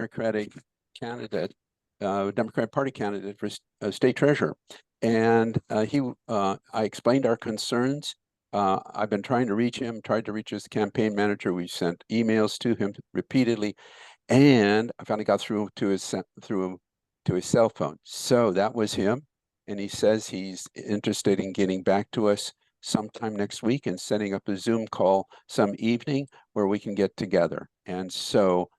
Democratic candidate, Democratic Party candidate for state treasurer. And I explained our concerns. I've been trying to reach him, tried to reach his campaign manager. We sent emails to him repeatedly, and I finally got through to his cell phone. So that was him, and he says he's interested in getting back to us sometime next week and setting up a Zoom call some evening where we can get together. And so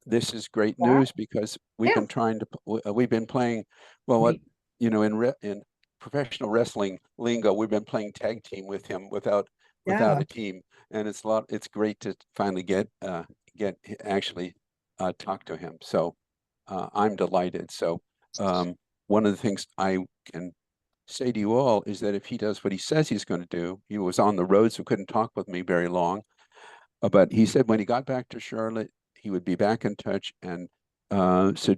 this is great news because we've been trying to, we've been playing, well, what, in professional wrestling lingo, we've been playing tag team with him without a team. And it's great to finally actually talk to him. So I'm delighted. So one of the things I can say to you all is that if he does what he says he's going to do, he was on the road, so couldn't talk with me very long. But he said when he got back to Charlotte, he would be back in touch and propose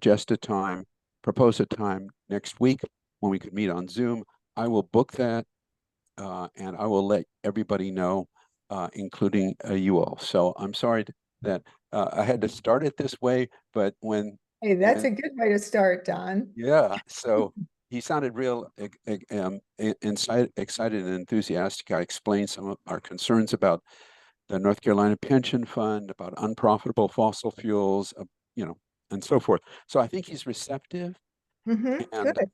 a time next week when we could meet on Zoom. I will book that and I will let everybody know, including you all. So I'm sorry that I had to start it this way, but Hey, that's a good way to start, Don. Yeah, so he sounded real excited and enthusiastic. I explained some of our concerns about the North Carolina Pension Fund, about unprofitable fossil fuels, and so forth. So I think he's receptive, and Good.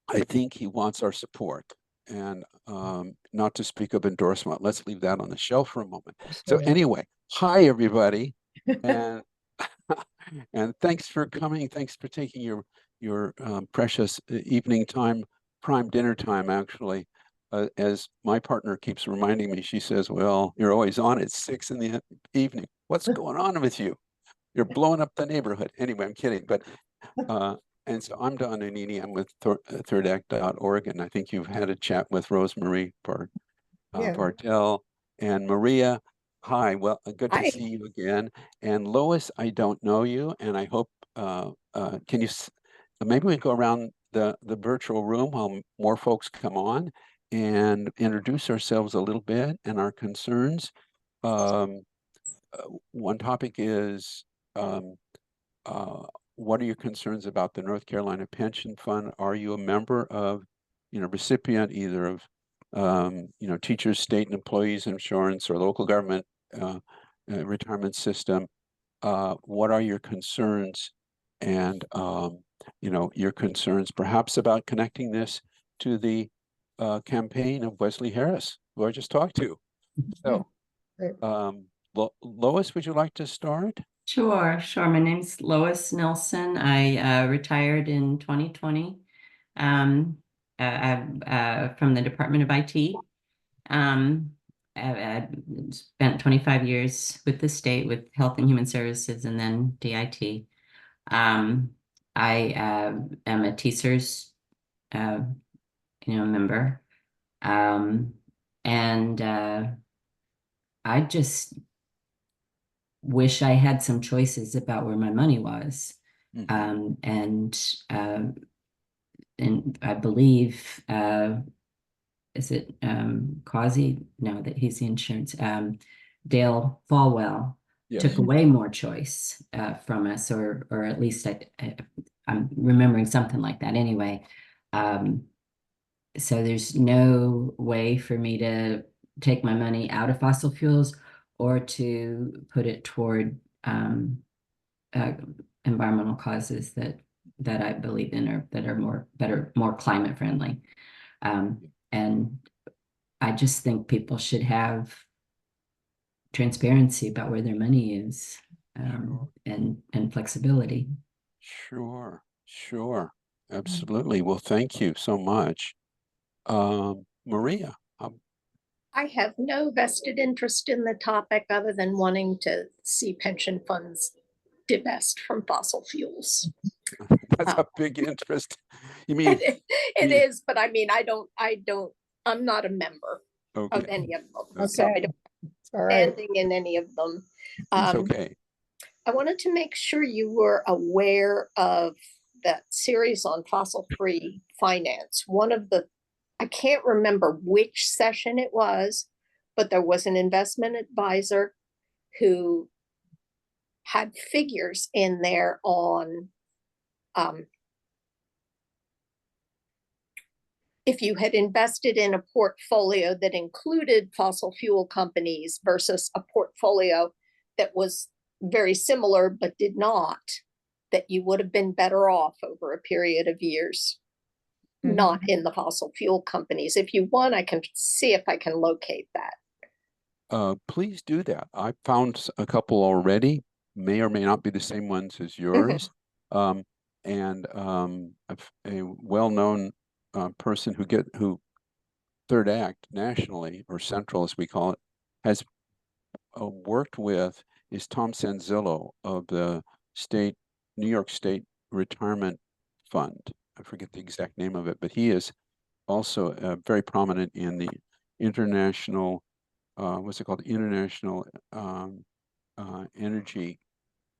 I think he wants our support. And not to speak of endorsement, let's leave that on the shelf for a moment. So anyway, hi everybody, and and thanks for coming. Thanks for taking your precious evening time, prime dinner time, actually. As my partner keeps reminding me, she says, well, you're always on at 6 in the evening. What's going on with you? You're blowing up the neighborhood. Anyway, I'm kidding. But and so I'm Don Nannini. I'm with thirdact.org, and I think you've had a chat with Rosemarie Bartel and Maria. Hi, well, good to see you again. And Lois, I don't know you, and I hope, can you, maybe we go around the virtual room while more folks come on and introduce ourselves a little bit and our concerns. One topic is, what are your concerns about the North Carolina Pension Fund? Are you a member of, recipient either of teachers, state employees insurance, or local government retirement system? What are your concerns? And your concerns perhaps about connecting this to the campaign of Wesley Harris, who I just talked to. So, Lois, would you like to start? Sure. My name's Lois Nelson. I retired in 2020 from the Department of IT. I spent 25 years with the state with Health and Human Services and then DIT. I am a TSERS member. And I just wish I had some choices about where my money was. And I believe, is it Causey? No, that he's the insurance. Dale Falwell took away more choice from us, or at least I'm remembering something like that anyway. So there's no way for me to take my money out of fossil fuels or to put it toward environmental causes that I believe in, or that are more climate friendly. And I just think people should have transparency about where their money is, and flexibility. Sure. Absolutely. Well, thank you so much. Maria. I have no vested interest in the topic other than wanting to see pension funds divest from fossil fuels. That's a big interest. You mean it is, but I mean, I'm not a member of any of them. So I don't standing in any of them. It's okay. I wanted to make sure you were aware of that series on fossil-free finance. I can't remember which session it was, but there was an investment advisor who had figures in there on if you had invested in a portfolio that included fossil fuel companies versus a portfolio that was very similar but did not, that you would have been better off over a period of years, not in the fossil fuel companies. If you want, I can see if I can locate that. Please do that. I found a couple already, may or may not be the same ones as yours. A well-known person who third act nationally, or central as we call it, has worked with is Tom Sanzillo of the New York State Retirement Fund. I forget the exact name of it, but he is also very prominent in the international, what's it called? International Energy,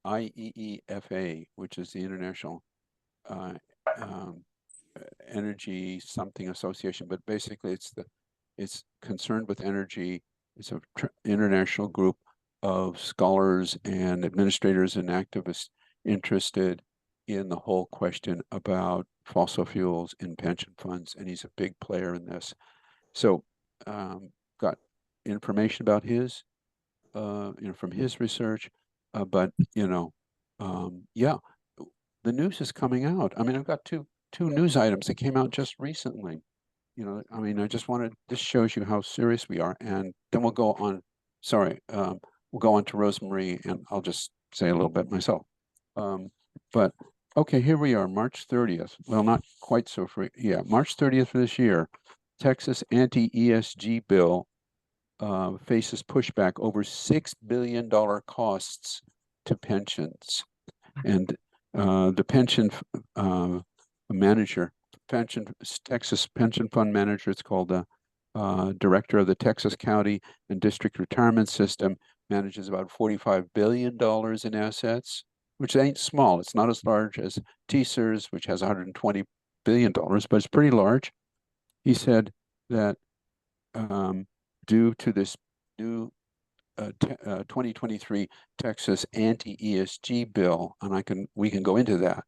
IEEFA, which is the International Energy something association, but basically it's concerned with energy. It's an international group of scholars and administrators and activists interested in the whole question about fossil fuels in pension funds, and he's a big player in this. So got information about his from his research, but yeah, the news is coming out. I mean, I've got two news items that came out just recently. I mean, this shows you how serious we are. And then we'll go on, we'll go on to Rosemary, and I'll just say a little bit myself. But okay, here we are, March 30th. Well, not quite so free. Yeah, March 30th of this year, Texas anti-ESG bill faces pushback over $6 billion costs to pensions. And the pension manager, Texas pension fund manager, it's called the director of the Texas County and District Retirement System, manages about $45 billion in assets, which ain't small. It's not as large as TSERS, which has $120 billion, but it's pretty large. He said that due to this new 2023 Texas anti-ESG bill, and we can go into that,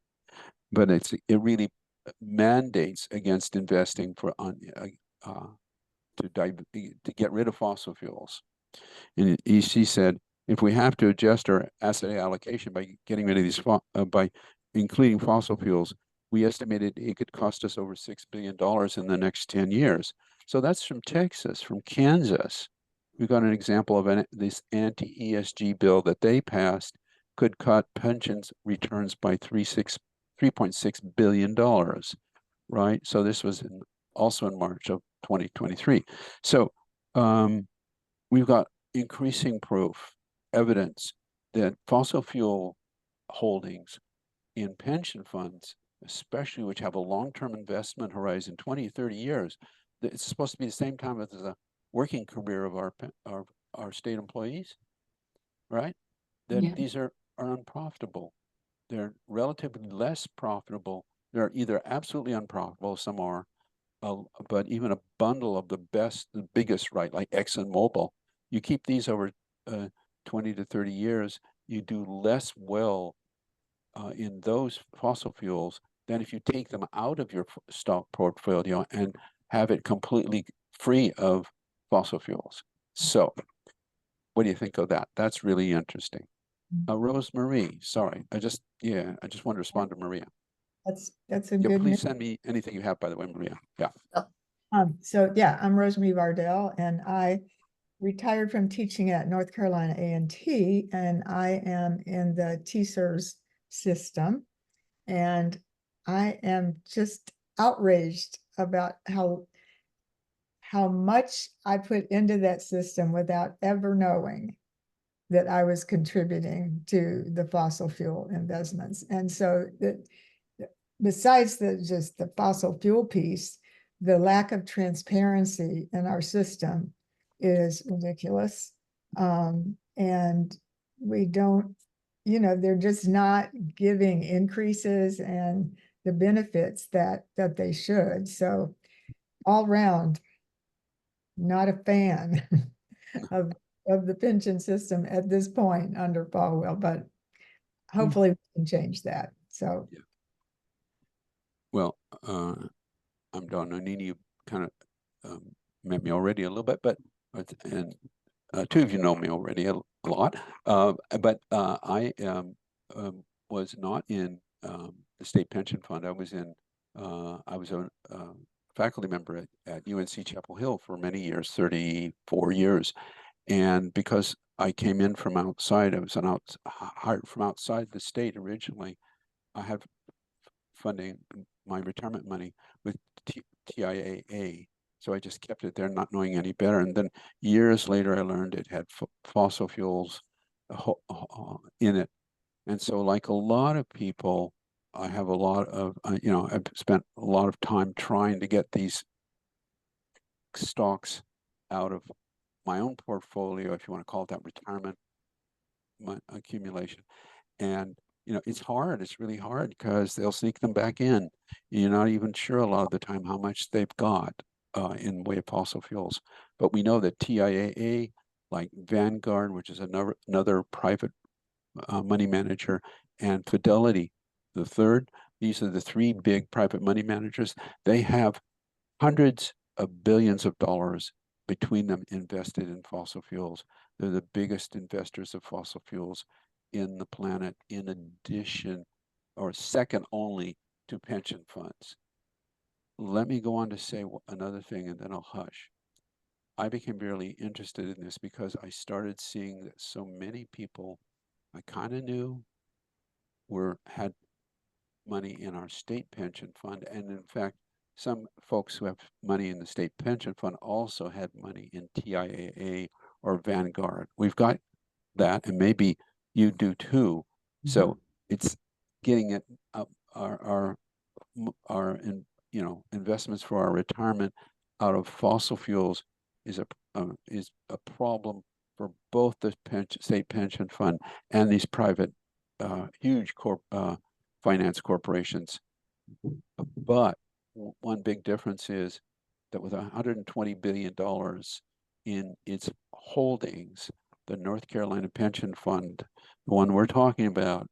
but it really mandates against investing to get rid of fossil fuels. And she said, if we have to adjust our asset allocation by getting rid of these by including fossil fuels, we estimated it could cost us over $6 billion in the next 10 years. So that's from Texas. From Kansas, we've got an example of this anti-ESG bill that they passed could cut pensions returns by $3.6 billion, right? So this was also in March of 2023. So we've got increasing proof, evidence that fossil fuel holdings in pension funds, especially which have a long-term investment horizon, 20, 30 years, it's supposed to be the same time as the working career of our state employees, right? That these are unprofitable. They're relatively less profitable. They're either absolutely unprofitable, some are, but even a bundle of the biggest, right, like ExxonMobil, you keep these over 20 to 30 years, you do less well in those fossil fuels than if you take them out of your stock portfolio and have it completely free of fossil fuels. So what do you think of that? That's really interesting. Rosemarie, sorry, I just want to respond to Maria. That's a good Please send me anything you have, by the way, Maria. Yeah. So yeah, I'm Rosemary Vardell, and I retired from teaching at North Carolina A&T, and I am in the TSERS system, and I am just outraged about how much I put into that system without ever knowing that I was contributing to the fossil fuel investments. And so besides just the fossil fuel piece, the lack of transparency in our system is ridiculous. And we don't, they're just not giving increases and the benefits that they should. So all around, not a fan of the pension system at this point under Falwell, but hopefully we can change that. So Well, I'm Don Nonini. You kind of met me already a little bit, and two of you know me already a lot. But I was not in the state pension fund. I was a faculty member at UNC Chapel Hill for many years, 34 years. And because I came in from outside, I was hired from outside the state originally. I have funding my retirement money with TIAA. So I just kept it there, not knowing any better. And then years later, I learned it had fossil fuels in it. And so like a lot of people, I have a lot of, I've spent a lot of time trying to get these stocks out of my own portfolio, if you want to call it that, retirement accumulation. And it's hard. It's really hard because they'll sneak them back in. You're not even sure a lot of the time how much they've got in way of fossil fuels. But we know that TIAA, like Vanguard, which is another private money manager, and Fidelity, the third, these are the three big private money managers. They have hundreds of billions of dollars between them invested in fossil fuels. They're the biggest investors of fossil fuels in the planet, in addition or second only to pension funds. Let me go on to say another thing and then I'll hush. I became really interested in this because I started seeing that so many people I kind of knew had money in our state pension fund. And in fact, some folks who have money in the state pension fund also had money in TIAA or Vanguard. We've got that, and maybe you do too. So it's getting it up our investments for our retirement out of fossil fuels is a problem for both the state pension fund and these private huge finance corporations. But one big difference is that with $120 billion in its holdings, the North Carolina Pension Fund, the one we're talking about,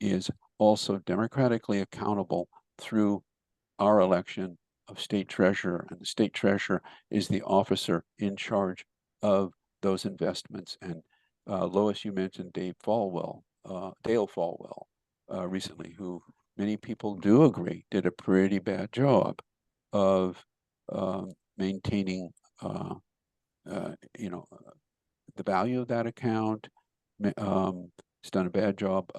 is also democratically accountable through our election of state treasurer. And the state treasurer is the officer in charge of those investments. And Lois, you mentioned Dale Falwell recently, who many people do agree did a pretty bad job of maintaining the value of that account. It's done a bad job.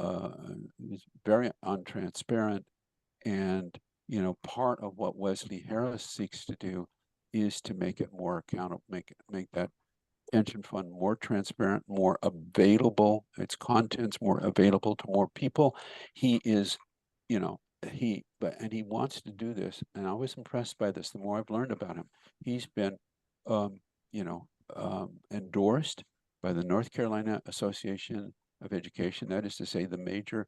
It's very untransparent. And, part of what Wesley Harris seeks to do is to make it more accountable, make that pension fund more transparent, more available, its contents more available to more people. He is, he wants to do this. And I was impressed by this. The more I've learned about him, he's been, endorsed by the North Carolina Association of Education. That is to say, the major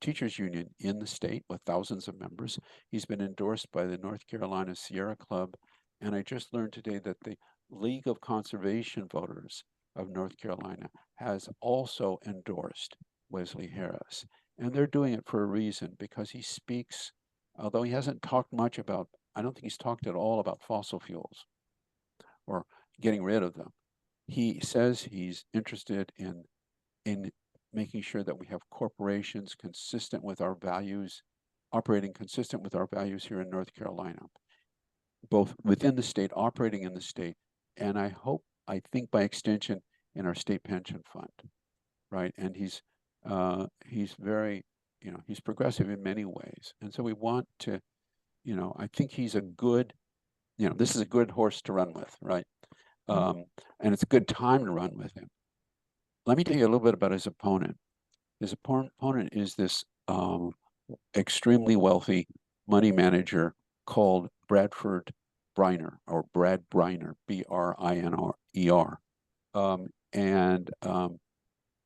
teachers union in the state with thousands of members. He's been endorsed by the North Carolina Sierra Club. And I just learned today that the League of Conservation Voters of North Carolina has also endorsed Wesley Harris. And they're doing it for a reason, because he speaks, although he hasn't talked much about, I don't think he's talked at all about fossil fuels or getting rid of them. He says he's interested in making sure that we have corporations consistent with our values, operating consistent with our values here in North Carolina, both within the state, operating in the state, and I think by extension in our state pension fund, right? And he's very, he's progressive in many ways. And so we want to, I think he's a good, this is a good horse to run with, right? And it's a good time to run with him. Let me tell you a little bit about his opponent. His opponent is this extremely wealthy money manager called Bradford Briner, or Brad Briner, B-R-I-N-E-R. And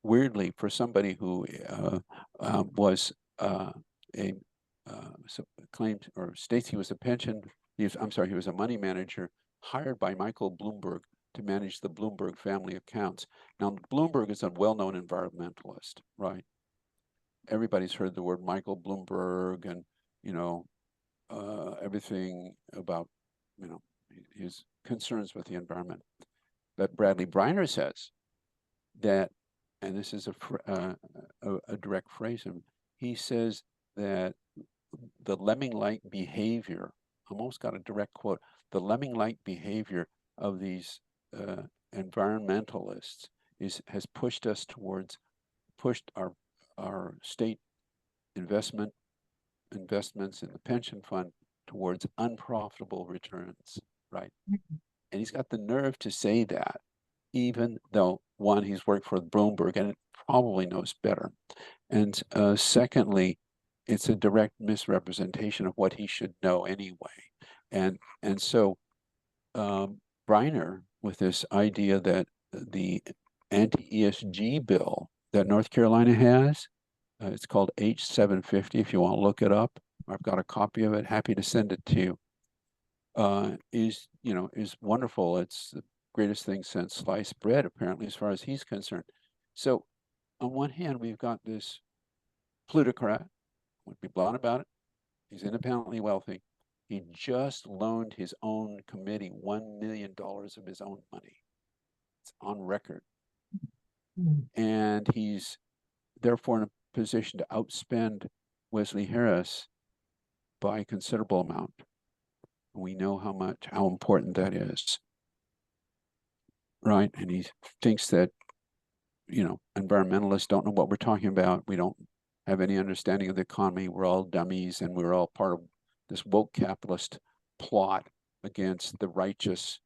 weirdly, for somebody who was claimed or states he was he was a money manager hired by Michael Bloomberg to manage the Bloomberg family accounts. Now, Bloomberg is a well-known environmentalist, right? everybody's heard the word Michael Bloomberg and, everything about, his concerns with the environment. But Bradley Briner says that, and this is a direct phrase, he says that the lemming-like behavior, almost got a direct quote, the lemming-like behavior of these environmentalists has pushed our state investments in the pension fund towards unprofitable returns, right? And he's got the nerve to say that, even though, one, he's worked for Bloomberg and probably knows better. And secondly, it's a direct misrepresentation of what he should know anyway. And so Briner, with this idea that the anti-ESG bill that North Carolina has, it's called H750, if you want to look it up. I've got a copy of it, happy to send it to you. Is wonderful. It's the greatest thing since sliced bread, apparently, as far as he's concerned. So on one hand, we've got this plutocrat, would be blunt about it. He's independently wealthy. He just loaned his own committee $1 million of his own money. It's on record. And he's therefore in a position to outspend Wesley Harris by a considerable amount. We know how important that is, right? And he thinks that, environmentalists don't know what we're talking about. We don't have any understanding of the economy. We're all dummies, and we're all part of this woke capitalist plot against the righteous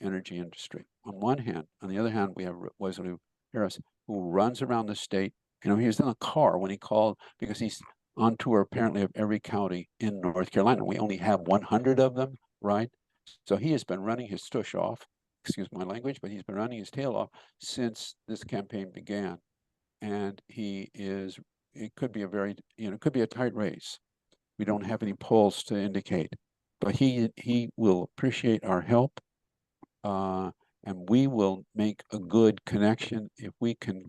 energy industry. On one hand, on the other hand, we have Wesley Harris, who runs around the state. He was in a car when he called, because he's on tour apparently of every county in North Carolina. We only have 100 of them, right? So he has been running his tush off, excuse my language, but he's been running his tail off since this campaign began. And it could be it could be a tight race. We don't have any polls to indicate, but he will appreciate our help, and we will make a good connection if we can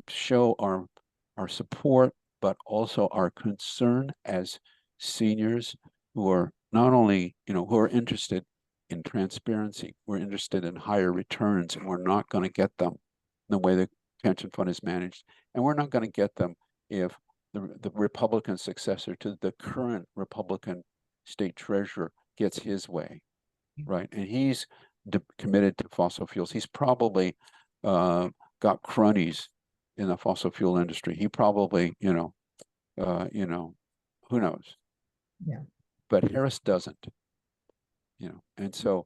show our support, but also our concern as seniors who are not only, who are interested in transparency, we're interested in higher returns, and we're not going to get them the way the pension fund is managed. And we're not going to get them if the Republican successor to the current Republican state treasurer gets his way, right? And he's committed to fossil fuels. He's probably got cronies in the fossil fuel industry. He probably, who knows? Yeah. But Harris doesn't, and so,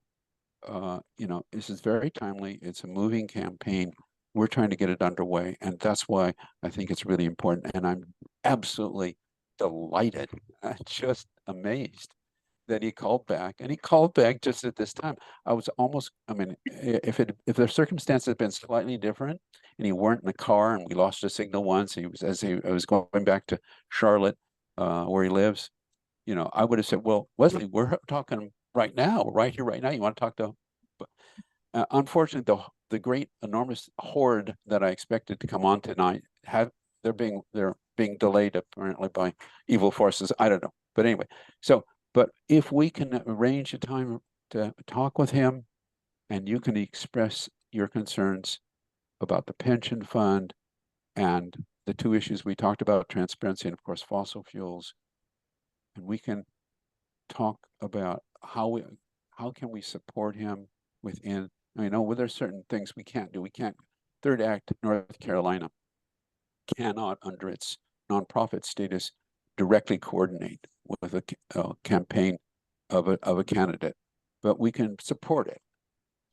this is very timely. It's a moving campaign. We're trying to get it underway, and that's why I think it's really important. And I'm absolutely delighted, just amazed that he called back, and he called back just at this time. I was almost, if the circumstances had been slightly different, and he weren't in the car, and we lost a signal once, I was going back to Charlotte, where he lives, I would have said, well, Wesley, we're talking right now, right here, right now. You want to talk to? Unfortunately, the great, enormous horde that I expected to come on tonight they're being delayed apparently by evil forces. I don't know, but anyway. So, but if we can arrange a time to talk with him, and you can express your concerns about the pension fund and the two issues we talked about, transparency and of course fossil fuels, and we can talk about how can we support him within. Well, there's certain things we can't do. Third Act North Carolina cannot, under its nonprofit status, directly coordinate with a campaign of a candidate, but we can support it,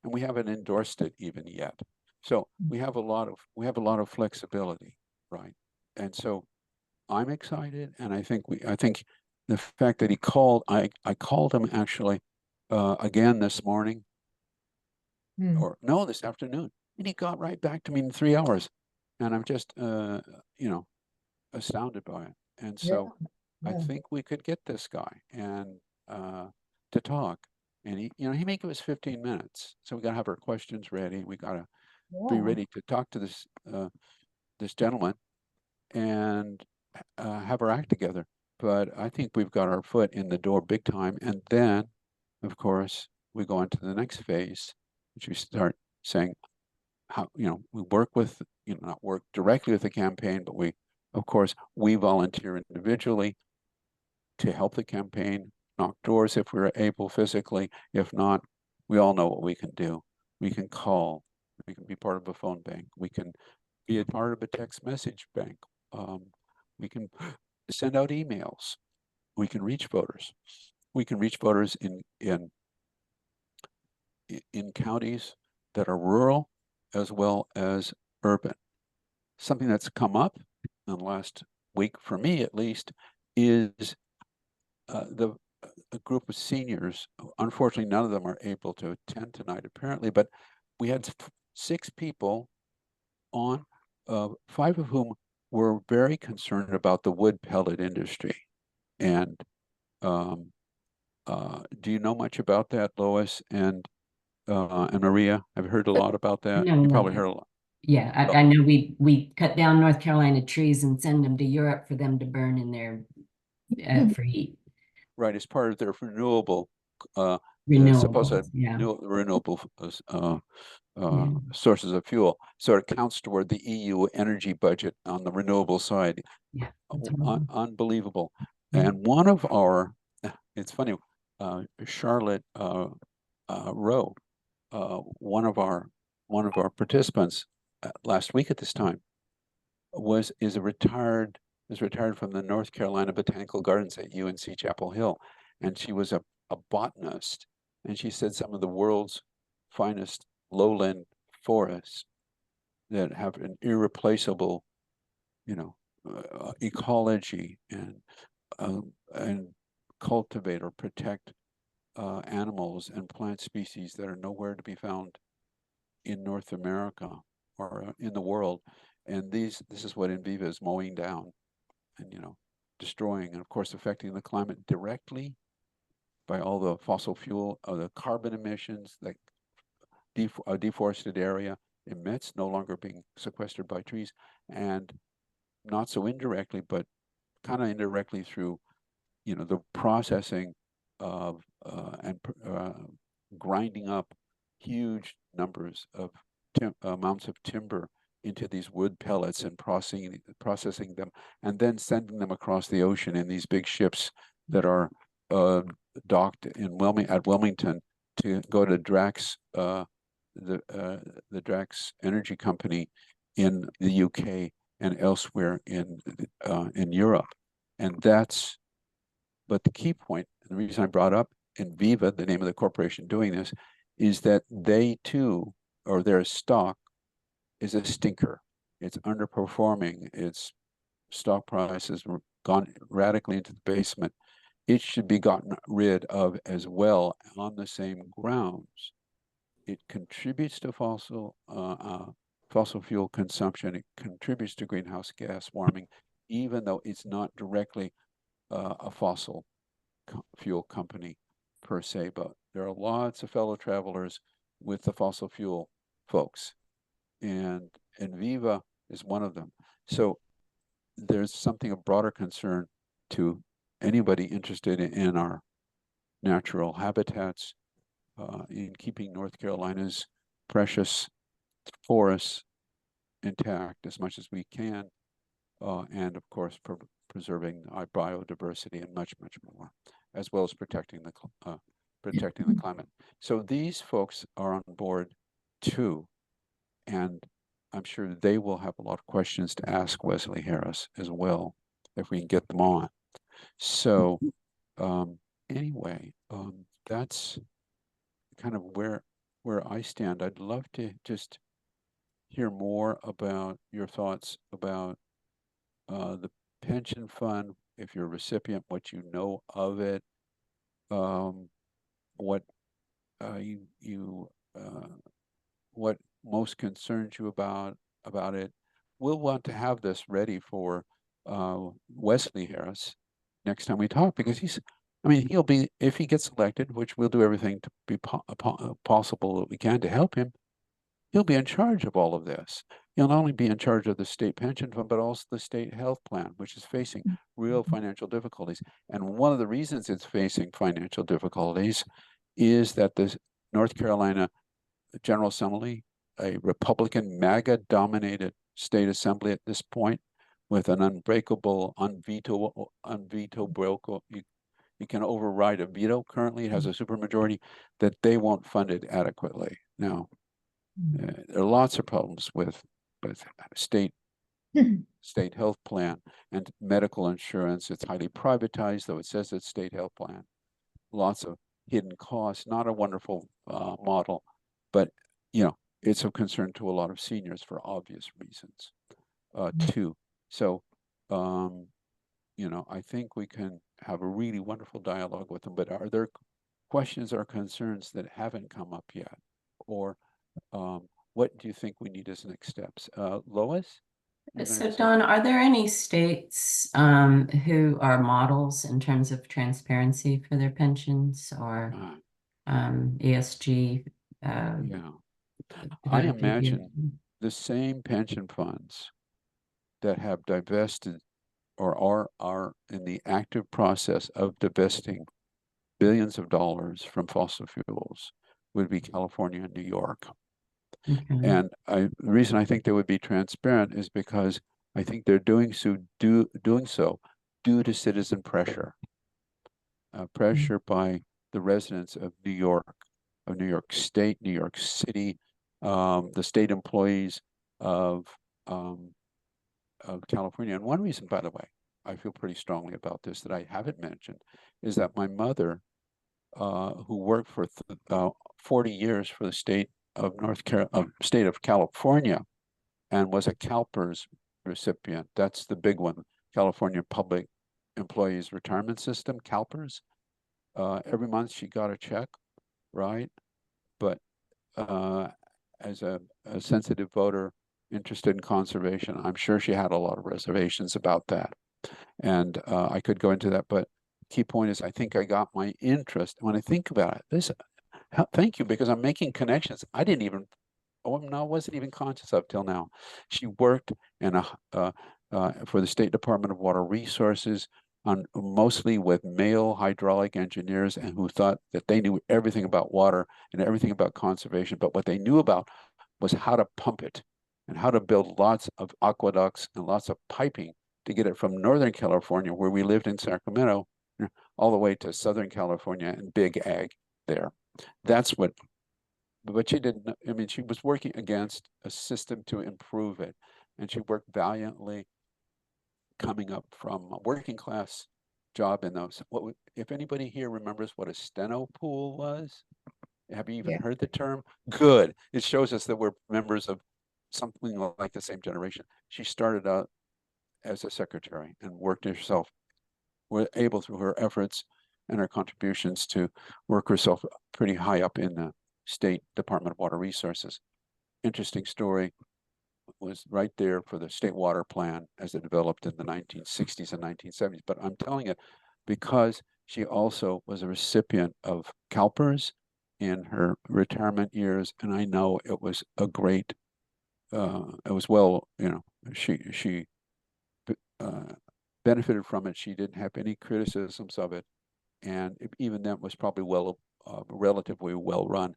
and we haven't endorsed it even yet. So we have a lot of flexibility, right? And so I'm excited, and I think the fact that he called, I called him actually again this morning, or no, this afternoon, and he got right back to me in 3 hours, and I'm just astounded by it. And so I think we could get this guy and to talk, and he may give us 15 minutes, so we got to have our questions ready. We got to be ready to talk to this gentleman, and have our act together. But I think we've got our foot in the door big time. And then, of course, we go into the next phase, which we start saying how, we work with, not work directly with the campaign, but of course, we volunteer individually to help the campaign, knock doors if we're able physically. If not, we all know what we can do. We can call, we can be part of a phone bank, we can be a part of a text message bank. We can send out emails. We can reach voters. We can reach voters in counties that are rural as well as urban. Something that's come up in the last week, for me at least, is a group of seniors. Unfortunately, none of them are able to attend tonight, apparently, but we had 6 people on, 5 of whom were very concerned about the wood pellet industry. And do you know much about that, Lois and Maria? I've heard a lot about that. No, You no. probably heard a lot. Yeah, I know we cut down North Carolina trees and send them to Europe for them to burn in their for heat. Right, as part of their renewable, Renewables, yeah. renewable Yeah. sources of fuel. So it counts toward the EU energy budget on the renewable side. Yeah, that's horrible. Unbelievable. Yeah. And one of our, it's funny, Charlotte Rowe, one of our participants last week at this time was retired from the North Carolina Botanical Gardens at UNC Chapel Hill, and she was a botanist, and she said some of the world's finest lowland forests that have an irreplaceable, ecology and cultivate or protect animals and plant species that are nowhere to be found in North America or in the world. And this is what Enviva is mowing down and, destroying, and of course affecting the climate directly by all the fossil fuel, the carbon emissions that a deforested area emits, no longer being sequestered by trees, and not so indirectly, but kind of indirectly through, the processing of and grinding up huge numbers of amounts of timber into these wood pellets and processing them, and then sending them across the ocean in these big ships that are docked in Wilmington to go to Drax, the Drax Energy Company in the UK and elsewhere in Europe. And but the key point, and the reason I brought up Enviva, the name of the corporation doing this, is that they too, or their stock, is a stinker. It's underperforming. Its stock price has gone radically into the basement. It should be gotten rid of as well on the same grounds. It contributes to fossil fuel consumption. It contributes to greenhouse gas warming, even though it's not directly a fossil fuel company per se. But there are lots of fellow travelers with the fossil fuel folks, and Enviva is one of them. So there's something of broader concern to anybody interested in our natural habitats, in keeping North Carolina's precious forests intact as much as we can, and of course preserving our biodiversity and much, much more, as well as protecting the climate. So these folks are on board too, and I'm sure they will have a lot of questions to ask Wesley Harris as well, if we can get them on. So anyway, that's kind of where I stand. I'd love to just hear more about your thoughts about the pension fund, if you're a recipient, what you know of it, what what most concerns you about it. We'll want to have this ready for Wesley Harris next time we talk, because he'll be, if he gets elected, which we'll do everything to be possible that we can to help him, he'll be in charge of all of this. He'll not only be in charge of the state pension fund, but also the state health plan, which is facing real financial difficulties. And one of the reasons it's facing financial difficulties is that the North Carolina General Assembly, a Republican MAGA-dominated state assembly at this point, with an unbreakable, unveto-broke, you can override a veto. Currently, it has a supermajority that they won't fund it adequately. Now, there are lots of problems with state health plan and medical insurance. It's highly privatized, though it says it's state health plan. Lots of hidden costs, not a wonderful model, but it's of concern to a lot of seniors for obvious reasons too. So I think we can have a really wonderful dialogue with them, but are there questions or concerns that haven't come up yet? Or what do you think we need as next steps? Lois? So Don, are there any states who are models in terms of transparency for their pensions or ESG? Yeah, I imagine the same pension funds that have divested or are in the active process of divesting billions of dollars from fossil fuels would be California and New York. And the reason I think they would be transparent is because I think they're doing so due to citizen pressure, pressure by the residents of New York State, New York City, the state employees of California. And one reason, by the way, I feel pretty strongly about this that I haven't mentioned is that my mother, who worked for 40 years for the state of state of California, and was a CalPERS recipient. That's the big one, California Public Employees Retirement System, CalPERS. Every month she got a check, right? But as a sensitive voter interested in conservation, I'm sure she had a lot of reservations about that. And I could go into that, but key point is I think I got my interest when I think about it. Thank you, because I'm making connections I wasn't even conscious of till now. She worked for the State Department of Water Resources mostly with male hydraulic engineers, and who thought that they knew everything about water and everything about conservation, but what they knew about was how to pump it and how to build lots of aqueducts and lots of piping to get it from Northern California, where we lived in Sacramento, all the way to Southern California and big ag there. That's what, but she didn't, I mean, she was working against a system to improve it. And she worked valiantly coming up from a working class job in those. If anybody here remembers what a steno pool was? Have you even heard the term? Good. It shows us that we're members of something like the same generation. She started out as a secretary and worked herself, was able through her efforts and her contributions to work herself pretty high up in the State Department of Water Resources. Interesting story, was right there for the state water plan as it developed in the 1960s and 1970s. But I'm telling it because she also was a recipient of CalPERS in her retirement years. And I know it was a great, it was she benefited from it. She didn't have any criticisms of it. And even then was probably relatively well run.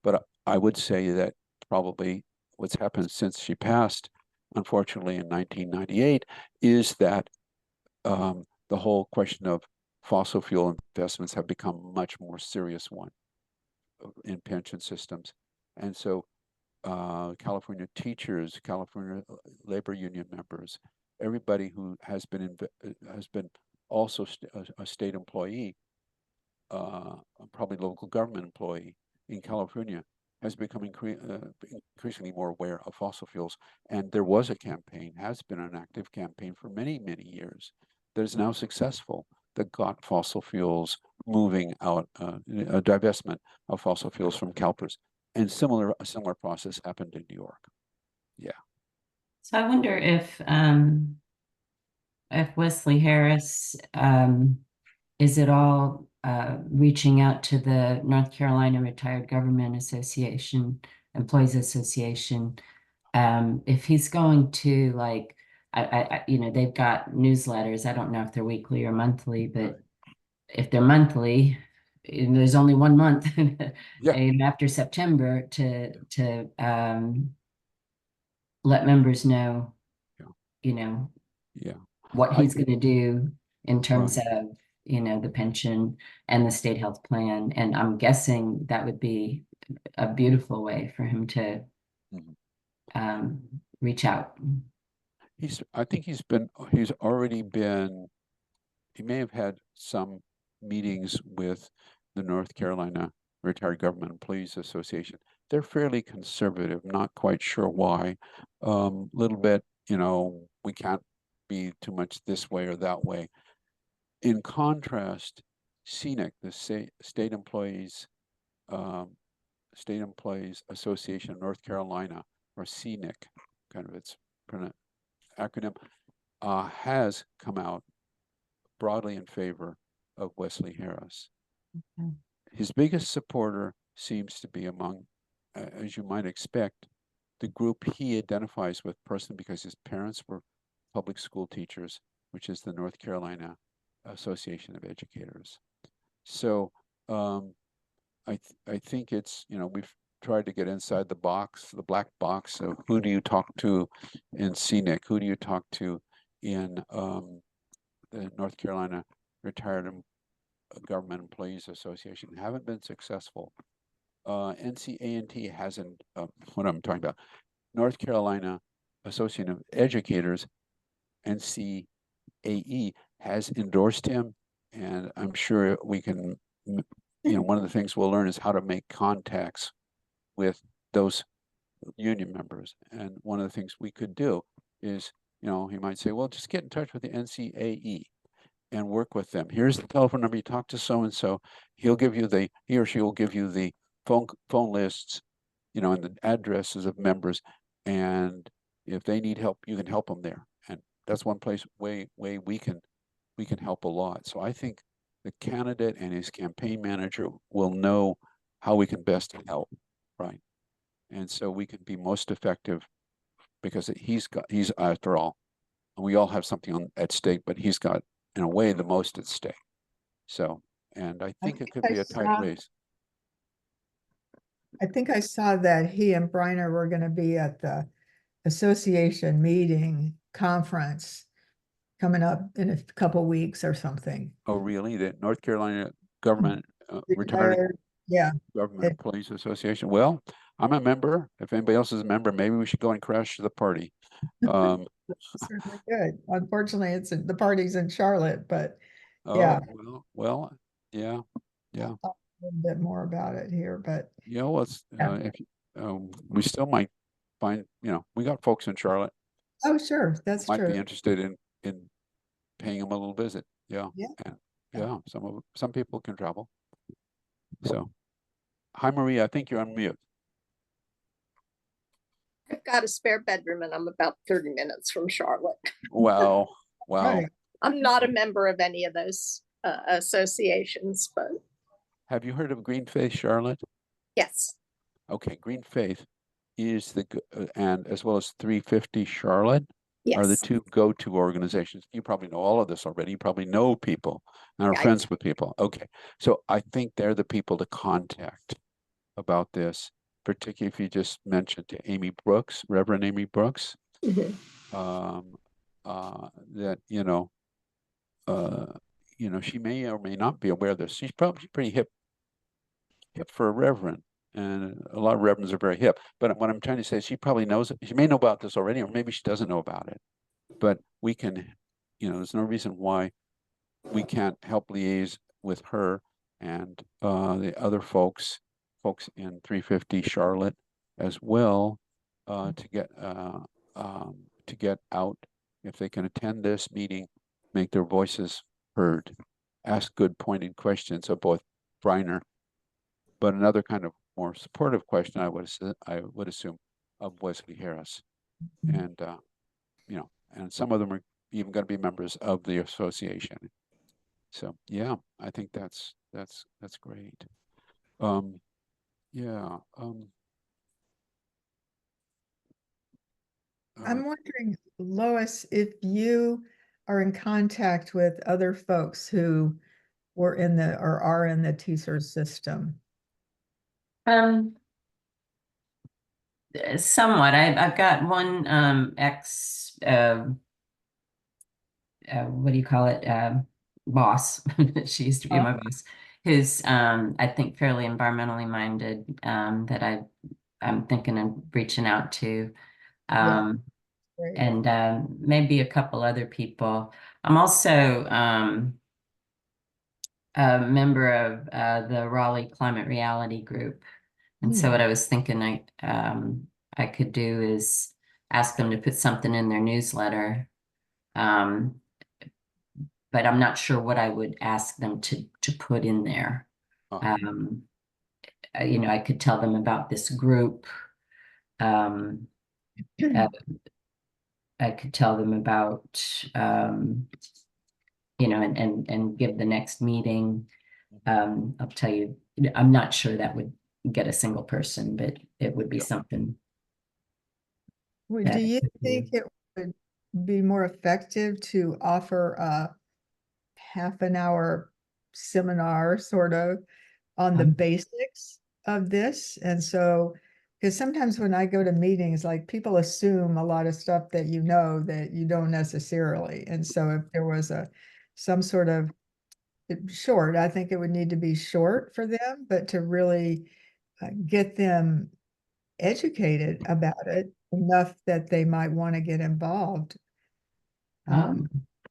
But I would say that probably what's happened since she passed, unfortunately in 1998, is that the whole question of fossil fuel investments have become a much more serious one in pension systems. And so California teachers, California labor union members, everybody who has been also a state employee, probably local government employee in California, has become increasingly more aware of fossil fuels. And there was a campaign, has been an active campaign for many, many years, that is now successful, that got fossil fuels moving out, a divestment of fossil fuels from CalPERS. And a similar process happened in New York. Yeah. So I wonder if Wesley Harris is at all reaching out to the North Carolina Retired Government Association, Employees Association, If he's going to like, you know, they've got newsletters. I don't know if they're weekly or monthly, but if they're monthly, and there's only 1 month Yeah. and after September to let members know, Yeah. you know, Yeah. what he's going to do in terms Right. of, you know, the pension and the state health plan. And I'm guessing that would be a beautiful way for him to reach out. I think he's already been, he may have had some meetings with the North Carolina Retired Government Employees Association. They're fairly conservative, not quite sure why. Little bit, you know, we can't be too much this way or that way. In contrast, SENIC, the State Employees Association of North Carolina, or SENIC, kind of its acronym, has come out broadly in favor of Wesley Harris. His biggest supporter seems to be among, as you might expect, the group he identifies with personally because his parents were public school teachers, which is the North Carolina Association of Educators. So I think it's, you know, we've tried to get inside the box, the black box of who do you talk to in CNIC, who do you talk to in the North Carolina Retired Government Employees Association. Haven't been successful. NCANT hasn't, what I'm talking about, North Carolina Association of Educators, NCAE, has endorsed him, and I'm sure we can, you know, one of the things we'll learn is how to make contacts with those union members. And one of the things we could do is, you know, he might say, well, just get in touch with the NCAE and work with them. Here's the telephone number. You talk to so-and-so. He or she will give you the phone lists, you know, and the addresses of members. And if they need help, you can help them there. And that's one place way we can help a lot. So I think the candidate and his campaign manager will know how we can best help, right? And so we can be most effective because he's after all, we all have something at stake, but he's got, in a way, the most at stake. So, and I think it could be a tight race. I think I saw that he and Briner were going to be at the association meeting conference coming up in a couple weeks or something. Oh, really? The North Carolina Government Retired Government Employees Association. Well, I'm a member. If anybody else is a member, maybe we should go and crash the party. Certainly good. Unfortunately, the party's in Charlotte, but yeah. Well, yeah. I'll talk a little bit more about it here, but yeah, well, it's, we still might find, you know, we got folks in Charlotte. Oh, sure, that's might true. Be interested in paying them a little visit. Yeah, and some people can travel. So, hi Maria, I think you're on mute. I've got a spare bedroom and I'm about 30 minutes from Charlotte. Wow. Right. I'm not a member of any of those associations, but. Have you heard of Green Faith Charlotte? Yes. Okay, Green Faith is and as well as 350 Charlotte are the two go-to organizations. You probably know all of this already. You probably know people and are friends with people. Okay, so I think they're the people to contact about this, particularly if you just mentioned to Amy Brooks, Reverend Amy Brooks, that, she may or may not be aware of this. She's probably pretty hip for a reverend, and a lot of reverends are very hip. But what I'm trying to say is she probably knows it. She may know about this already, or maybe she doesn't know about it. But we can, there's no reason why we can't help liaise with her and the other folks in 350 Charlotte as well, to get out if they can attend this meeting, make their voices heard, ask good pointed questions of both Briner, but another kind of more supportive question I would assume of Wesley Harris, and and some of them are even going to be members of the association. So yeah, I think that's great. I'm wondering, Lois, if you are in contact with other folks who were in the or are in the TSER system. Somewhat. I've got one ex what do you call it? Boss. She used to be my boss, who's I think fairly environmentally minded, that I'm thinking of reaching out to. Great. And maybe a couple other people. I'm also a member of the Raleigh Climate Reality Group. And so what I was thinking I could do is ask them to put something in their newsletter. But I'm not sure what I would ask them to put in there. You know, I could tell them about this group. I could tell them about you know, and give the next meeting. I'll tell you, I'm not sure that would get a single person, but it would be something. Well, do you think it would be more effective to offer a half an hour seminar sort of on the basics of this? And so, because sometimes when I go to meetings, like people assume a lot of stuff that you know that you don't necessarily. And so if there was some sort of short, I think it would need to be short for them, but to really get them educated about it enough that they might want to get involved.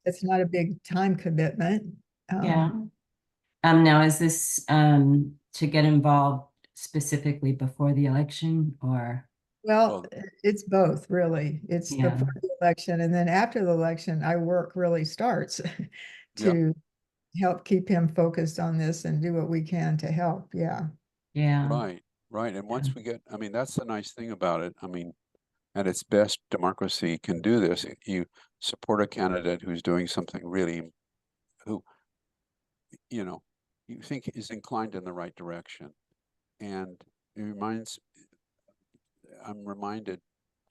It's not a big time commitment. Yeah. Now, is this to get involved specifically before the election, or? Well, it's both, really. It's before the election, and then after the election, our work really starts to help keep him focused on this and do what we can to help. Yeah. Right. And once we get, I mean, that's the nice thing about it. I mean, at its best, democracy can do this. You support a candidate who's doing something really, who, you know, you think is inclined in the right direction. And it I'm reminded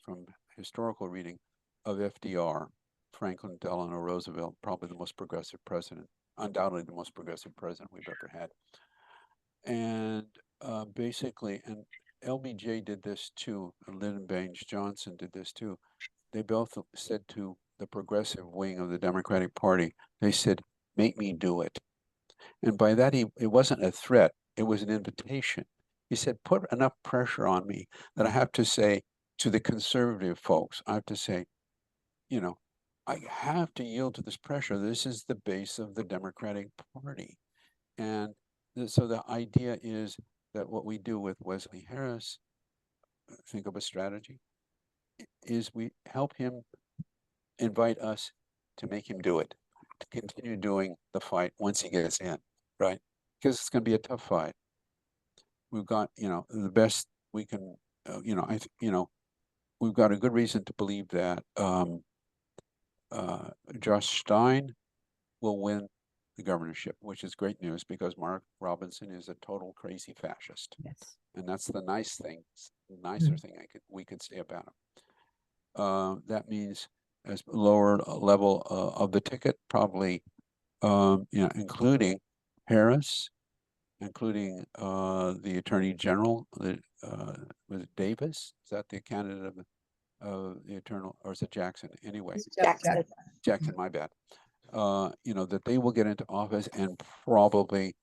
from historical reading of FDR, Franklin Delano Roosevelt, probably the most progressive president, undoubtedly the most progressive president we've ever had. And basically, and LBJ did this too, and Lyndon Baines Johnson did this too. They both said to the progressive wing of the Democratic Party, they said, make me do it. And by that, it wasn't a threat, it was an invitation. He said, put enough pressure on me that I have to say to the conservative folks, I have to say, you know, I have to yield to this pressure. This is the base of the Democratic Party. And so the idea is that what we do with Wesley Harris, think of a strategy, is we help him invite us to make him do it, to continue doing the fight once he gets in, right? Because it's going to be a tough fight. We've got, you know, the best we can, you know, we've got a good reason to believe that Josh Stein will win the governorship, which is great news because Mark Robinson is a total crazy fascist. Yes. And that's the nice thing, nicer thing we could say about him. That means as lower level of the ticket, probably, you know, including Harris, including the Attorney General, was it Davis? Is that the candidate of the Eternal, or is it Jackson? Anyway, Jackson, my bad. You know, that they will get into office and probably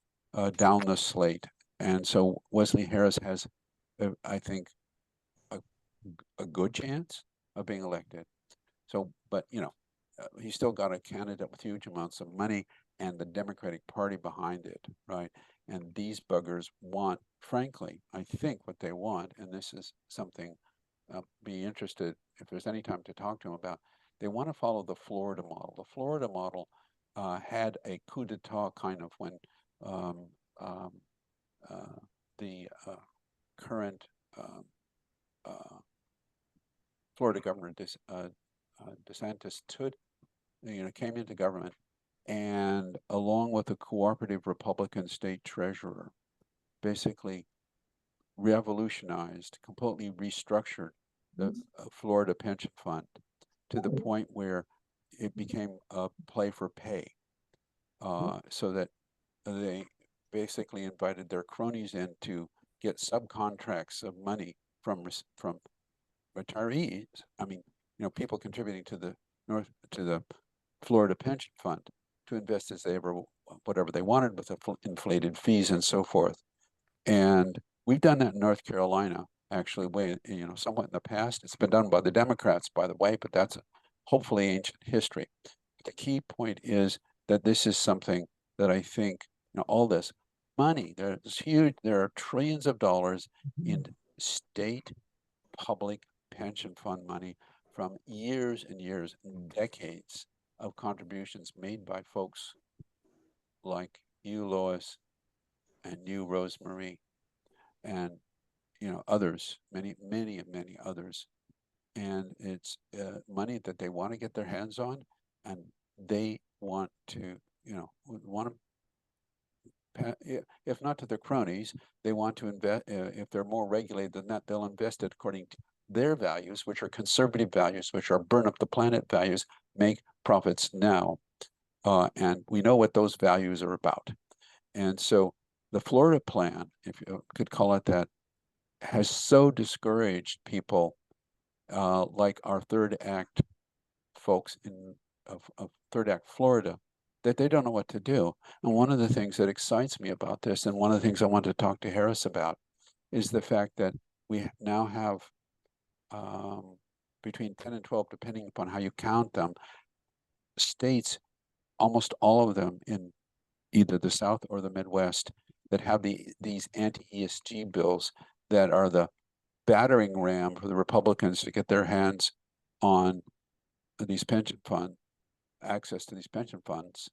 down the slate. And so Wesley Harris has, I think, a good chance of being elected. So, but, you know, he's still got a candidate with huge amounts of money and the Democratic Party behind it, right? And these buggers want, frankly, I think what they want, and this is something be interested if there's any time to talk to them about, they want to follow the Florida model. The Florida model had a coup d'etat kind of when the current Florida Governor DeSantis came into government, and along with a cooperative Republican state treasurer, basically revolutionized, completely restructured the Florida pension fund, to the point where it became a play for pay, so that they basically invited their cronies in to get subcontracts of money from retirees. I mean, people contributing to the Florida pension fund to invest as whatever they wanted with the inflated fees and so forth. And we've done that in North Carolina, actually, somewhat in the past. It's been done by the Democrats, by the way, but that's hopefully ancient history. But the key point is that this is something that I think, all this money, there are trillions of dollars in state public pension fund money from years and years and decades of contributions made by folks like you, Lois, and you, Rosemary, and others, many others. And it's money that they want to get their hands on, and they want to, if not to their cronies, they want to invest. If they're more regulated than that, they'll invest it according to their values, which are conservative values, which are burn up the planet values, make profits now. And we know what those values are about. And so the Florida plan, if you could call it that, has so discouraged people like our third act folks of third act Florida, that they don't know what to do. And one of the things that excites me about this, and one of the things I want to talk to Harris about, is the fact that we now have between 10 and 12, depending upon how you count them, states, almost all of them in either the South or the Midwest, that have these anti-ESG bills that are the battering ram for the Republicans to get their hands on these pension funds, access to these pension funds,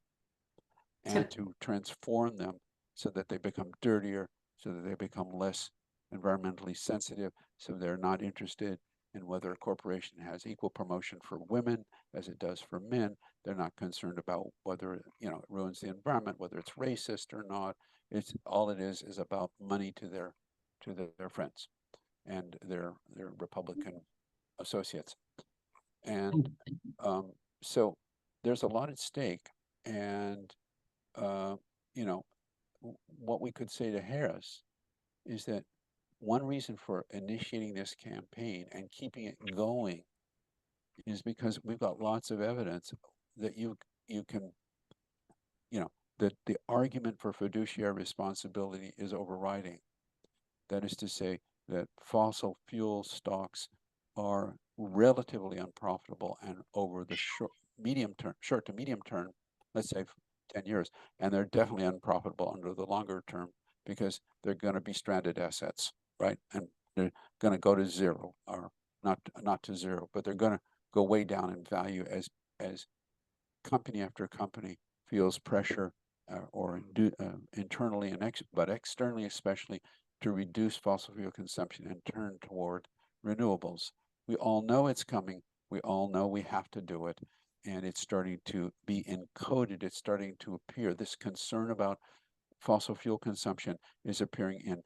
and to transform them so that they become dirtier, so that they become less environmentally sensitive, so they're not interested in whether a corporation has equal promotion for women as it does for men. They're not concerned about whether it ruins the environment, whether it's racist or not. It's all it is about money to their friends and their Republican associates. And so there's a lot at stake. And what we could say to Harris is that one reason for initiating this campaign and keeping it going is because we've got lots of evidence that you can, that the argument for fiduciary responsibility is overriding. That is to say that fossil fuel stocks are relatively unprofitable, and over the short to medium term, let's say 10 years, and they're definitely unprofitable under the longer term because they're going to be stranded assets, right? And they're going to go to zero, or not to zero, but they're going to go way down in value as company after company feels pressure internally but externally especially, to reduce fossil fuel consumption and turn toward renewables. We all know it's coming. We all know we have to do it. And it's starting to be encoded. It's starting to appear. This concern about fossil fuel consumption is appearing in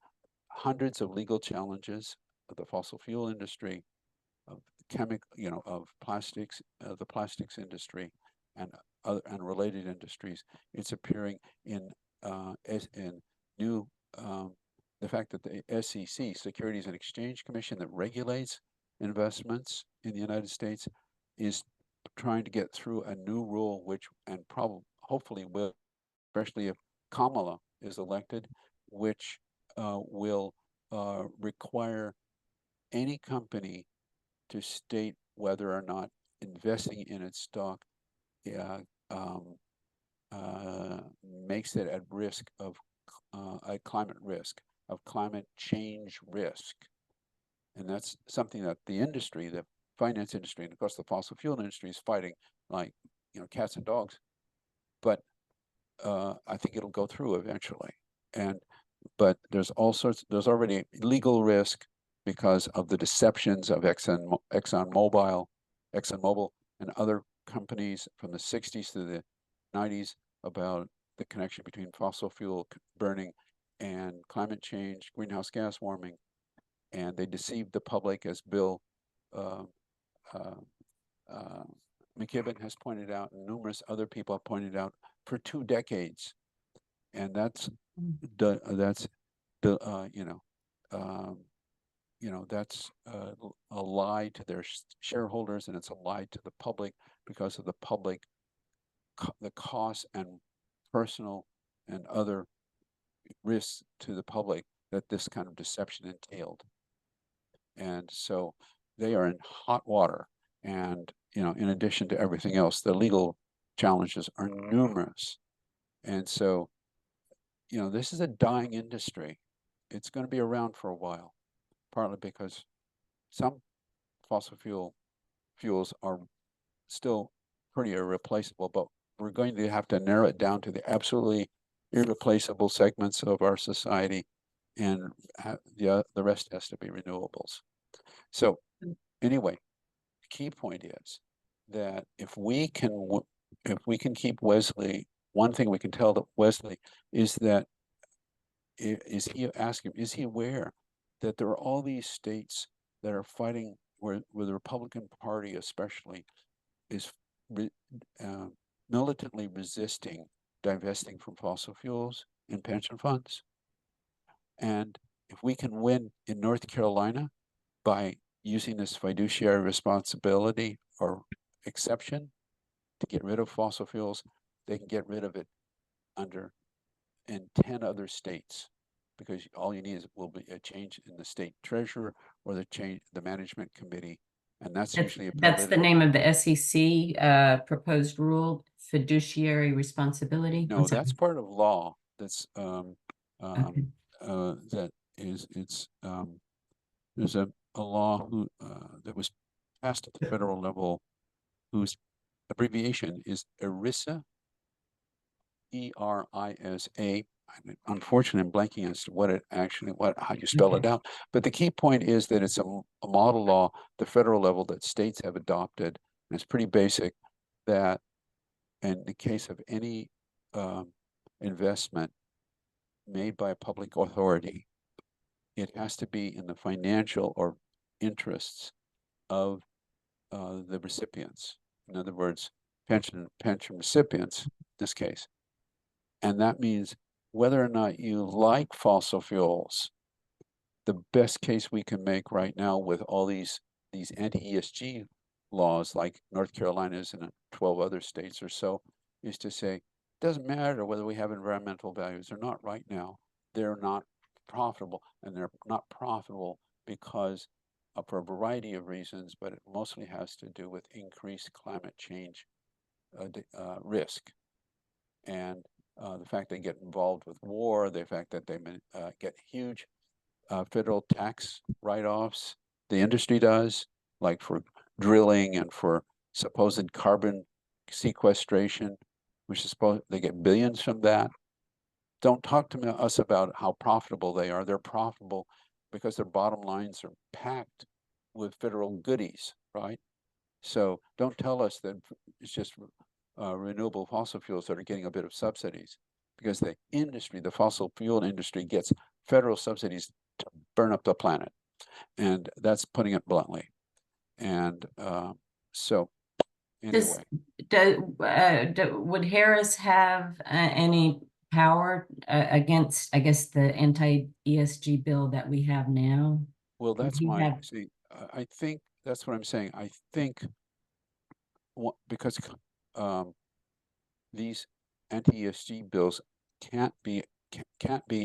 hundreds of legal challenges of the fossil fuel industry, of of plastics, the plastics industry, and related industries. It's appearing in new the fact that the SEC, Securities and Exchange Commission, that regulates investments in the United States, is trying to get through a new rule, which, and hopefully will, especially if Kamala is elected, which will require any company to state whether or not investing in its stock makes it at risk of a climate risk, of climate change risk. And that's something that the industry, the finance industry, and of course the fossil fuel industry, is fighting like cats and dogs. But I think it'll go through eventually. But there's already legal risk because of the deceptions of ExxonMobil, and other companies from the 60s to the 90s about the connection between fossil fuel burning and climate change, greenhouse gas warming. And they deceived the public, as Bill uh, uh, uh, McKibben has pointed out, and numerous other people have pointed out for 2 decades, and that's the that's a lie to their shareholders, and it's a lie to the public because of the costs and personal and other risks to the public that this kind of deception entailed. And so they are in hot water. And, in addition to everything else, the legal challenges are numerous. And so, this is a dying industry. It's going to be around for a while, partly because some fossil fuels are still pretty irreplaceable, but we're going to have to narrow it down to the absolutely irreplaceable segments of our society, and the rest has to be renewables. So anyway, the key point is that if we can keep Wesley, one thing we can tell that Wesley is that is he aware that there are all these states that are fighting where the Republican Party especially is militantly resisting divesting from fossil fuels and pension funds. And if we can win in North Carolina by using this fiduciary responsibility or exception to get rid of fossil fuels, they can get rid of it in 10 other states, because all you need will be a change in the state treasurer or the management committee. And that's usually that's the name of the SEC proposed rule, fiduciary responsibility. No, that's part of law. That's Okay. there's a law that was passed at the federal level whose abbreviation is ERISA, ERISA. Unfortunately, I'm blanking as to how you spell it out. But the key point is that it's a model law, the federal level, that states have adopted, and it's pretty basic, that in the case of any investment made by a public authority, it has to be in the financial or interests of the recipients. In other words, pension recipients, in this case. And that means whether or not you like fossil fuels, the best case we can make right now with all these anti-ESG laws like North Carolina's and 12 other states or so, is to say, it doesn't matter whether we have environmental values or not right now. They're not profitable, and they're not profitable because for a variety of reasons, but it mostly has to do with increased climate change risk. And the fact they get involved with war, the fact that they get huge federal tax write-offs, the industry does, like for drilling and for supposed carbon sequestration, which is supposed they get billions from that. Don't talk to us about how profitable they are. They're profitable because their bottom lines are packed with federal goodies, right? So don't tell us that it's just renewable fossil fuels that are getting a bit of subsidies, because the fossil fuel industry gets federal subsidies to burn up the planet. And that's putting it bluntly. And so anyway. Would Harris have any power against, I guess, the anti-ESG bill that we have now? Well, that's I think that's what I'm saying. I think because these anti-ESG bills can't be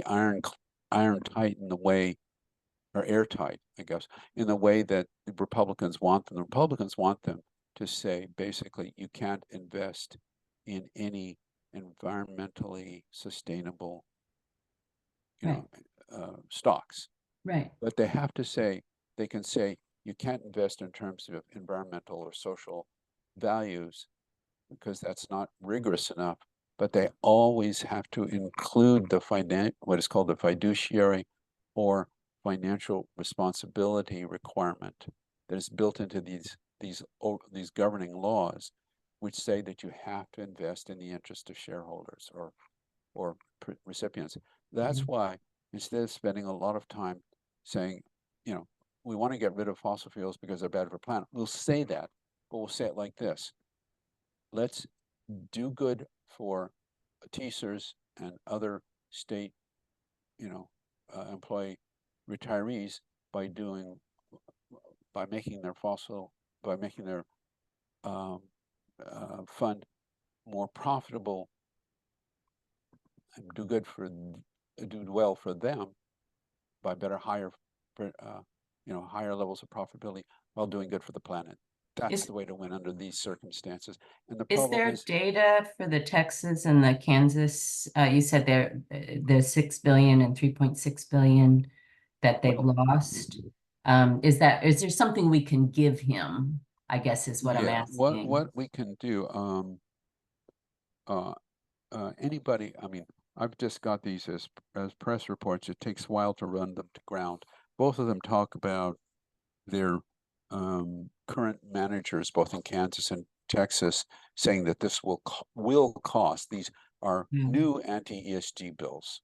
iron tight in the way, or airtight, I guess, in the way that the Republicans want them. The Republicans want them to say, basically, you can't invest in any environmentally sustainable, stocks. Right. But they have to say, they can say, you can't invest in terms of environmental or social values because that's not rigorous enough. But they always have to include what is called the fiduciary or financial responsibility requirement that is built into these governing laws, which say that you have to invest in the interest of shareholders or recipients. That's why, instead of spending a lot of time saying, we want to get rid of fossil fuels because they're bad for the planet. We'll say that, but we'll say it like this. Let's do good for teachers and other state, employee retirees by making their fund more profitable and do well for them by higher levels of profitability while doing good for the planet. That's the way to win under these circumstances. And the Is problem there is, data for the Texas and the Kansas? You said there's 6 billion and 3.6 billion that they've lost. Is there something we can give him? I guess is what I'm asking. What we can do, anybody, I mean, I've just got these as press reports. It takes a while to run them to ground. Both of them talk about their current managers, both in Kansas and Texas, saying that this will cost. These are new anti-ESG bills.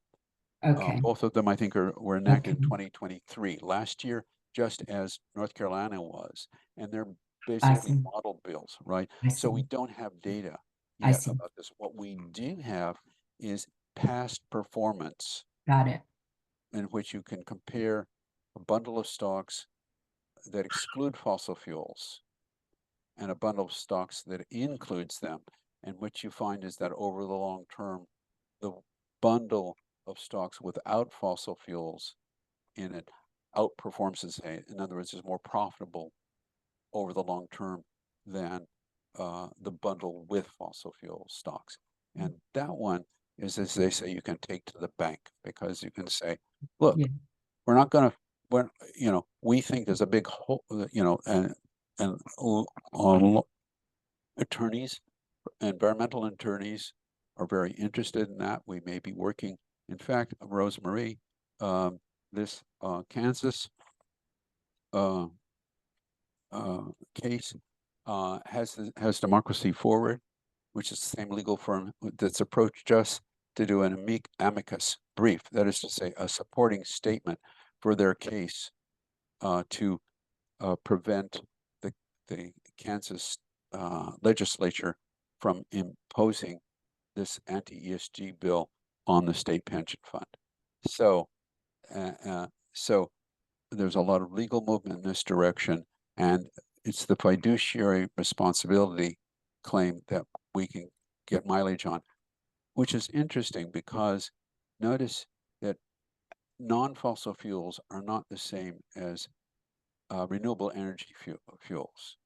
Okay. Both of them, I think, were enacted in 2023, last year, just as North Carolina was, and they're basically model bills, right? So we don't have data yet about this. What we do have is past performance. Got it. In which you can compare a bundle of stocks that exclude fossil fuels and a bundle of stocks that includes them. And what you find is that over the long term, the bundle of stocks without fossil fuels in it outperforms, in other words, is more profitable over the long term than the bundle with fossil fuel stocks. And that one is, as they say, you can take to the bank, because you can say, look, we're not going to, we think there's a big hole, and attorneys, environmental attorneys are very interested in that. We may be working, in fact, Rosemarie, this Kansas case has Democracy Forward, which is the same legal firm that's approached us to do an amicus brief, that is to say, a supporting statement for their case to prevent the Kansas legislature from imposing this anti-ESG bill on the state pension fund. So there's a lot of legal movement in this direction, and it's the fiduciary responsibility claim that we can get mileage on, which is interesting because notice that non-fossil fuels are not the same as renewable energy fuels.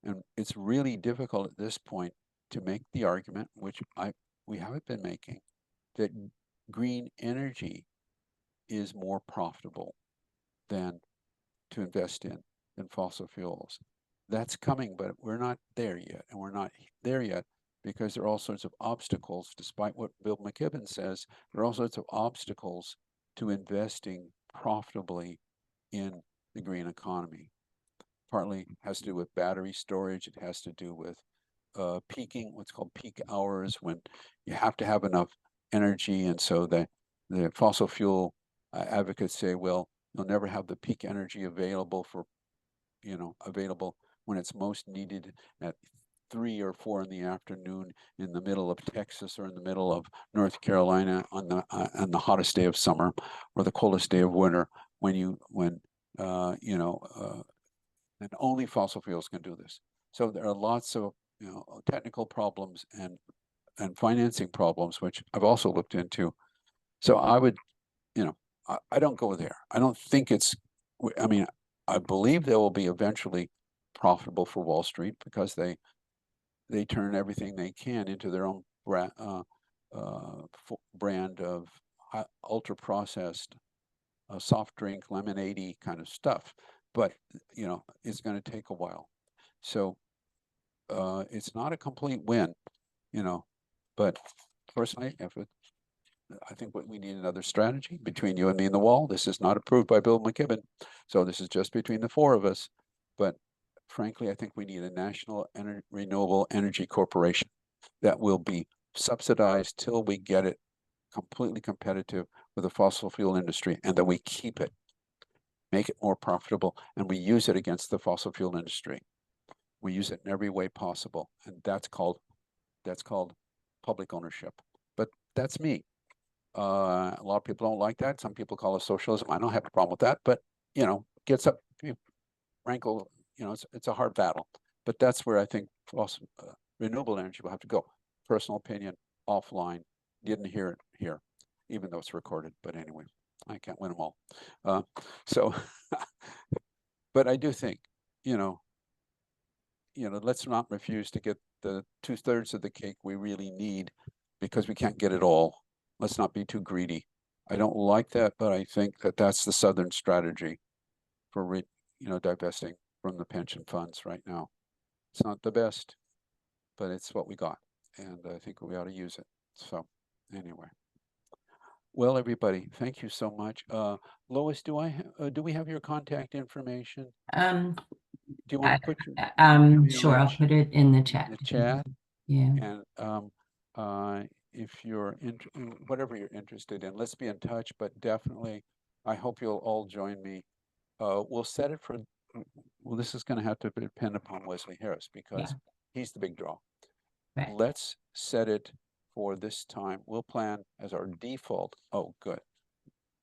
And it's really difficult at this point to make the argument, which we haven't been making, that green energy is more profitable than to invest in than fossil fuels. That's coming, but we're not there yet. And we're not there yet because there are all sorts of obstacles, despite what Bill McKibben says, there are all sorts of obstacles to investing profitably in the green economy. Partly has to do with battery storage. It has to do with peaking, what's called peak hours, when you have to have enough energy. And so the fossil fuel advocates say, well, you'll never have the peak energy available available when it's most needed at 3 or 4 in the afternoon in the middle of Texas or in the middle of North Carolina on the hottest day of summer or the coldest day of winter, and only fossil fuels can do this. So there are lots of technical problems and financing problems, which I've also looked into. So I would, I don't go there. I don't think I believe they will be eventually profitable for Wall Street because they turn everything they can into their own brand of ultra processed soft drink, lemonade-y kind of stuff. But it's going to take a while. So it's not a complete win, but personally, I think we need another strategy between you and me and the wall. This is not approved by Bill McKibben. So this is just between the 4 of us. But frankly, I think we need a national renewable energy corporation that will be subsidized till we get it completely competitive with the fossil fuel industry, and that we keep it. make it more profitable, and we use it against the fossil fuel industry. We use it in every way possible, and that's called public ownership. But that's me. A lot of people don't like that. Some people call it socialism. I don't have a problem with that, but you know, gets up, rankle. You know, it's a hard battle. But that's where I think renewable energy will have to go. Personal opinion, offline. Didn't hear it here, even though it's recorded. But anyway, I can't win them all. So, but I do think, you know, let's not refuse to get the 2/3 of the cake we really need, because we can't get it all. Let's not be too greedy. I don't like that, but I think that that's the Southern strategy for divesting from the pension funds right now. It's not the best, but it's what we got, and I think we ought to use it. So anyway, well, everybody, thank you so much. Lois, do we have your contact information? Do you want to put your sure, I'll put it in the chat. Yeah. And if you're whatever you're interested in, let's be in touch. But definitely, I hope you'll all join me. We'll set it for. Well, this is going to have to depend upon Wesley Harris, because he's the big draw. Right. Let's set it for this time. We'll plan as our default. Oh, good.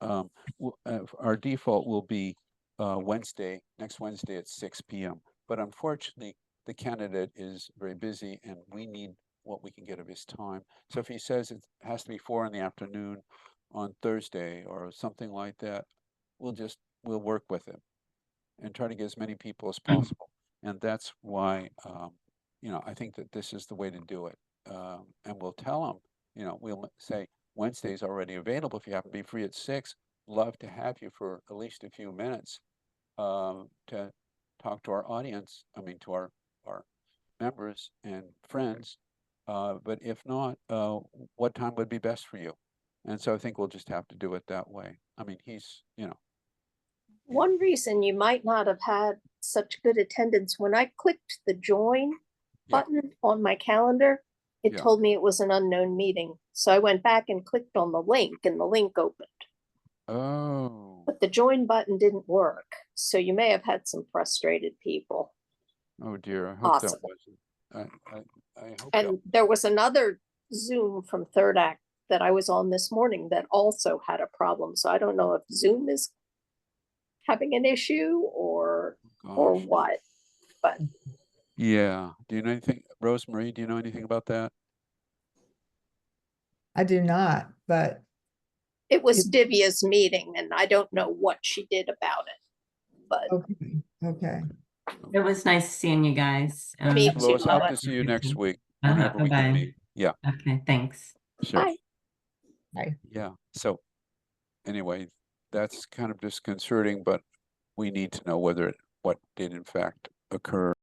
Our default will be next Wednesday at 6 p.m. But unfortunately, the candidate is very busy, and we need what we can get of his time. So if he says it has to be 4 p.m. on Thursday or something like that, we'll work with him and try to get as many people as possible. And that's why, I think that this is the way to do it. And we'll tell them, we'll say Wednesday's already available. If you happen to be free at 6, love to have you for at least a few minutes to talk to our audience. I mean, to our members and friends. But if not, what time would be best for you? And so I think we'll just have to do it that way. I mean, he's. One reason you might not have had such good attendance, when I clicked the join button on my calendar, it told me it was an unknown meeting. So I went back and clicked on the link, and the link opened. Oh. But the join button didn't work. So you may have had some frustrated people. Oh dear, I hope that wasn't. I hope and there was another Zoom from Third Act that I was on this morning that also had a problem. So I don't know if Zoom is having an issue or what, but. Yeah. Do you know anything, Rosemarie, do you know anything about that? I do not, but. It was Divya's meeting, and I don't know what she did about it, but. Okay. It was nice seeing you guys. Lois, I hope to see you next week whenever we can meet. Yeah. Okay, thanks. Sure. Bye. Bye. Yeah. So anyway, that's kind of disconcerting, but we need to know what did in fact occur.